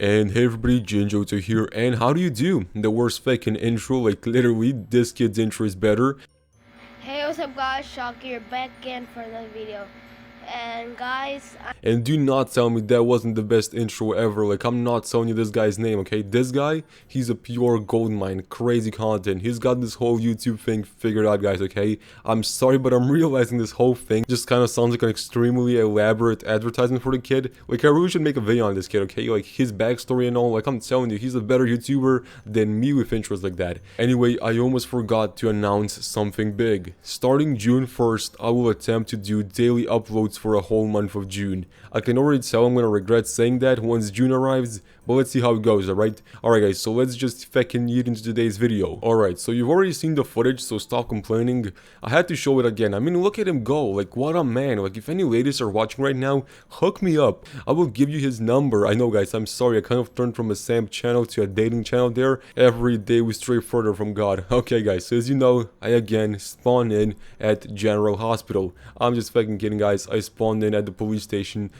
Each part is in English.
And hey everybody, Jinjo here, and how do you do? The worst fucking intro, like literally, this kid's intro is better. Hey, what's up guys, Shock here, back again for another video. And guys, And do not tell me that wasn't the best intro ever, like I'm not telling you this guy's name, okay? This guy, he's a pure gold mine, crazy content. He's got this whole YouTube thing figured out, guys, okay? I'm sorry, but I'm realizing this whole thing just kind of sounds like an extremely elaborate advertisement for the kid. Like I really should make a video on this kid, okay? Like his backstory and all, like I'm telling you, he's a better YouTuber than me with intros like that. Anyway, I almost forgot to announce something big. Starting June 1st, I will attempt to do daily uploads for a whole month of June. I can already tell I'm gonna regret saying that once June arrives, but let's see how it goes, alright? Alright guys, so let's just fucking get into today's video. Alright, so you've already seen the footage, so stop complaining. I had to show it again. I mean, look at him go, like what a man. Like if any ladies are watching right now, hook me up. I will give you his number. I know guys, I'm sorry, I kind of turned from a SAMP channel to a dating channel there. Every day we stray further from God. Okay guys, so as you know, I again spawned in at General Hospital. I'm just fucking kidding guys, I spawned in at the police station.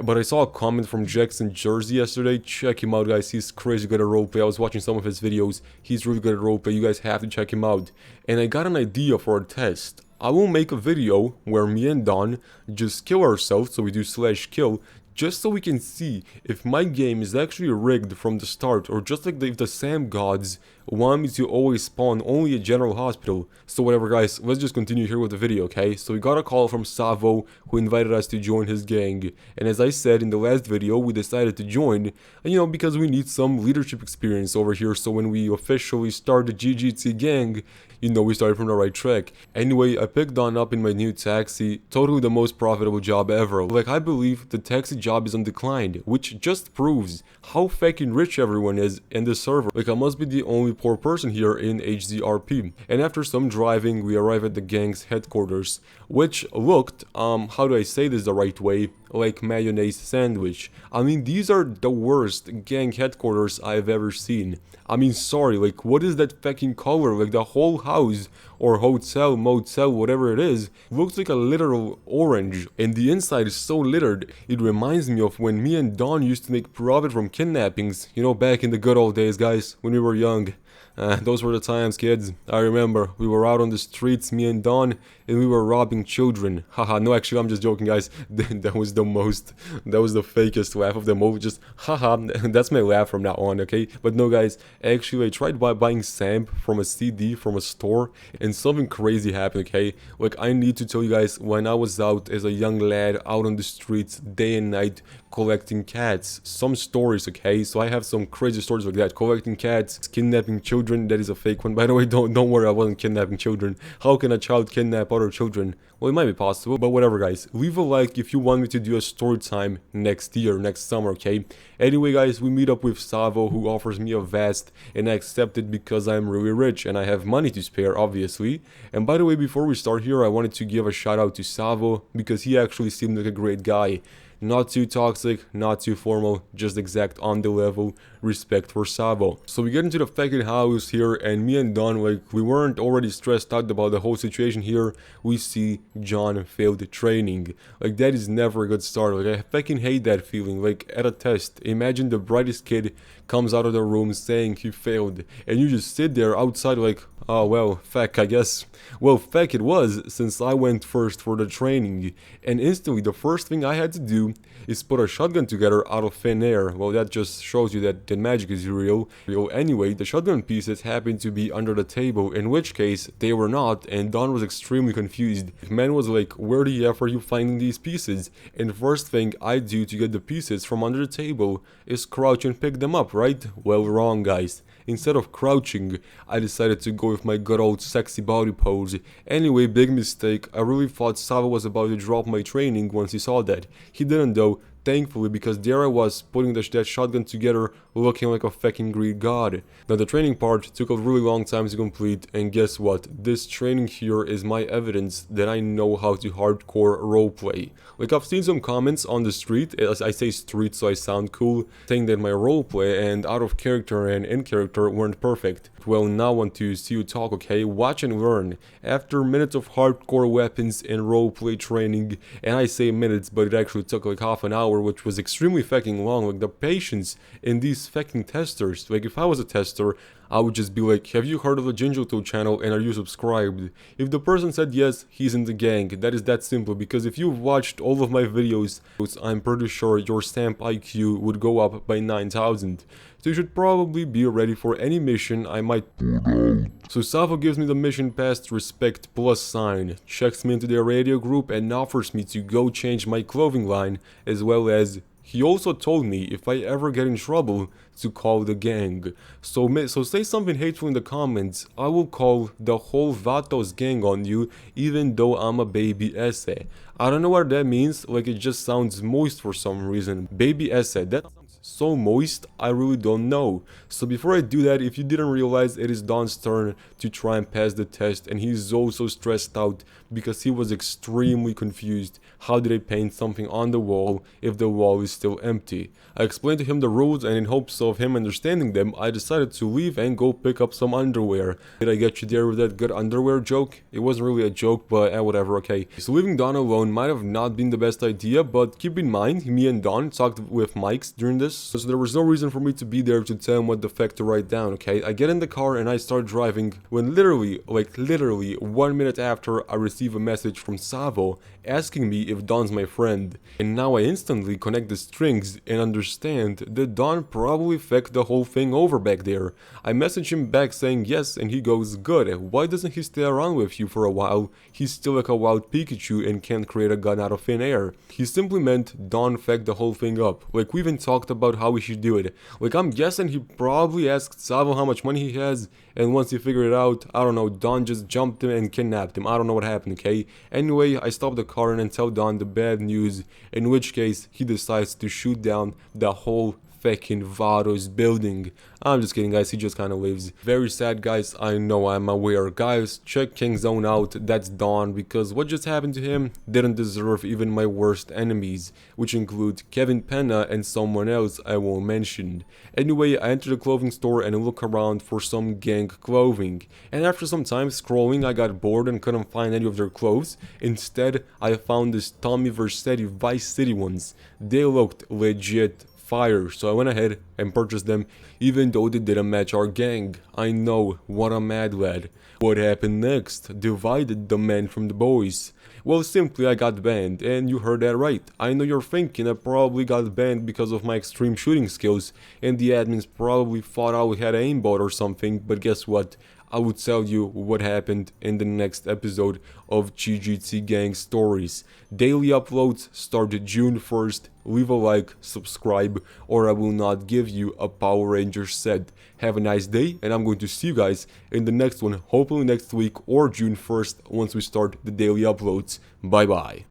But I saw a comment from Jackson Jersey yesterday. Check him out guys, he's crazy good at roleplay. I was watching some of his videos, he's really good at roleplay. You guys have to check him out. And I got an idea for a test. I will make a video where me and Don just kill ourselves, so we do /kill, just so we can see if my game is actually rigged from the start, or just like if the SAM gods want me to always spawn only at General Hospital. So whatever guys, let's just continue here with the video, okay? So we got a call from Savo, who invited us to join his gang. And as I said in the last video, we decided to join, you know, because we need some leadership experience over here, so when we officially start the GGT gang, you know we started from the right track. Anyway, I picked Don up in my new taxi, totally the most profitable job ever. Like I believe the taxi job is on decline, which just proves how fucking rich everyone is in the server. Like I must be the only poor person here in HZRP. And after some driving, we arrive at the gang's headquarters, which looked, how do I say this the right way, like mayonnaise sandwich. I mean, these are the worst gang headquarters I've ever seen. I mean, sorry, like what is that fucking color? Like the whole house or hotel, motel, whatever it is, looks like a literal orange, and the inside is so littered. It reminds me of when me and Don used to make profit from kidnappings, you know, back in the good old days, guys, when we were young. Those were the times, kids. I remember we were out on the streets, me and Don, and we were robbing children. Haha, no, actually, I'm just joking, guys. That was the fakest laugh of them all. Just, haha, that's my laugh from now on, okay? But no, guys, actually, I tried buying SAMP from a CD from a store, and something crazy happened, okay? Like, I need to tell you guys, when I was out as a young lad, out on the streets, day and night, collecting cats, some stories, okay? So I have some crazy stories like that. Collecting cats, kidnapping children. That is a fake one, by the way. Don't worry, I wasn't kidnapping children. How can a child kidnap other children? Well, it might be possible, but whatever, guys. Leave a like if you want me to do a story time next year, next summer, okay? Anyway, guys, we meet up with Savo, who offers me a vest, and I accept it because I'm really rich and I have money to spare, obviously. And by the way, before we start here, I wanted to give a shout out to Savo because he actually seemed like a great guy. Not too toxic, not too formal, just exact on the level, respect for Savo. So we get into the fucking house here, and me and Don, like, we weren't already stressed out about the whole situation here. We see John failed training. Like, that is never a good start. Like, I fucking hate that feeling. Like, at a test, imagine the brightest kid comes out of the room saying he failed, and you just sit there outside like, oh well, feck, I guess. Well, feck it was, since I went first for the training, and instantly the first thing I had to do is put a shotgun together out of thin air. Well, that just shows you that the magic is real. Anyway, the shotgun pieces happened to be under the table, in which case they were not, and Don was extremely confused. Man was like, where the F are you finding these pieces? And the first thing I do to get the pieces from under the table is crouch and pick them up, right? Well, wrong, guys. Instead of crouching, I decided to go with my good old sexy body pose. Anyway, big mistake. I really thought Savo was about to drop my training once he saw that. He didn't though, thankfully, because there I was putting that shotgun together looking like a fucking Greek god. Now the training part took a really long time to complete, and guess what? This training here is my evidence that I know how to hardcore roleplay. Like I've seen some comments on the street, as I say street so I sound cool, saying that my roleplay and out of character and in character weren't perfect. Well, now I want to see you talk, okay? Watch and learn. After minutes of hardcore weapons and roleplay training, and I say minutes, but it actually took like half an hour hour, which was extremely fucking long. Like, the patience in these fucking testers. Like, if I was a tester, I would just be like, have you heard of the Jinjoto channel and are you subscribed? If the person said yes, he's in the gang. That is that simple, because if you've watched all of my videos, I'm pretty sure your SAMP IQ would go up by 9,000. So you should probably be ready for any mission I might put out. So Savo gives me the mission past respect plus sign, checks me into their radio group and offers me to go change my clothing line, as well as he also told me if I ever get in trouble to call the gang. So say something hateful in the comments, I will call the whole Vatos gang on you, even though I'm a baby essay. I don't know what that means, like it just sounds moist for some reason. Baby essay, that sounds so moist, I really don't know. So before I do that, if you didn't realize, it is Don's turn to try and pass the test, and he's also stressed out because he was extremely confused. How did I paint something on the wall if the wall is still empty? I explained to him the rules, and in hopes of him understanding them, I decided to leave and go pick up some underwear. Did I get you there with that good underwear joke? It wasn't really a joke, but whatever, okay. So leaving Don alone might have not been the best idea, but keep in mind, me and Don talked with mics during this, so there was no reason for me to be there to tell him what the fact to write down, okay? I get in the car and I start driving when literally 1 minute after, I receive a message from Savo asking me if Don's my friend. And now I instantly connect the strings and understand that Don probably fecked the whole thing over back there. I message him back saying yes, and he goes, good, why doesn't he stay around with you for a while? He's still like a wild Pikachu and can't create a gun out of thin air. He simply meant Don fecked the whole thing up. Like, we even talked about how we should do it. Like, I'm guessing he probably asked Savo how much money he has, and once he figured it out, I don't know, Don just jumped him and kidnapped him. I don't know what happened, okay? Anyway, I stop the car and tell Don the bad news, in which case he decides to shoot down the whole fucking Vados building. I'm just kidding, guys, he just kind of leaves. Very sad, guys, I know, I'm aware. Guys, check King Zone out, that's Don, because what just happened to him didn't deserve even my worst enemies, which include Kevin Penna and someone else I won't mention. Anyway, I enter the clothing store and look around for some gang clothing, and after some time scrolling, I got bored and couldn't find any of their clothes. Instead, I found this Tommy Vercetti Vice City ones. They looked legit fire, so I went ahead and purchased them, even though they didn't match our gang. I know, what a mad lad. What happened next? Divided the men from the boys. Well, simply I got banned, and you heard that right. I know you're thinking I probably got banned because of my extreme shooting skills, and the admins probably thought I had aimbot or something, but guess what? I will tell you what happened in the next episode of GGT Gang Stories. Daily uploads started June 1st. Leave a like, subscribe, or I will not give you a Power Ranger set. Have a nice day, and I'm going to see you guys in the next one, hopefully next week or June 1st, once we start the daily uploads. Bye bye.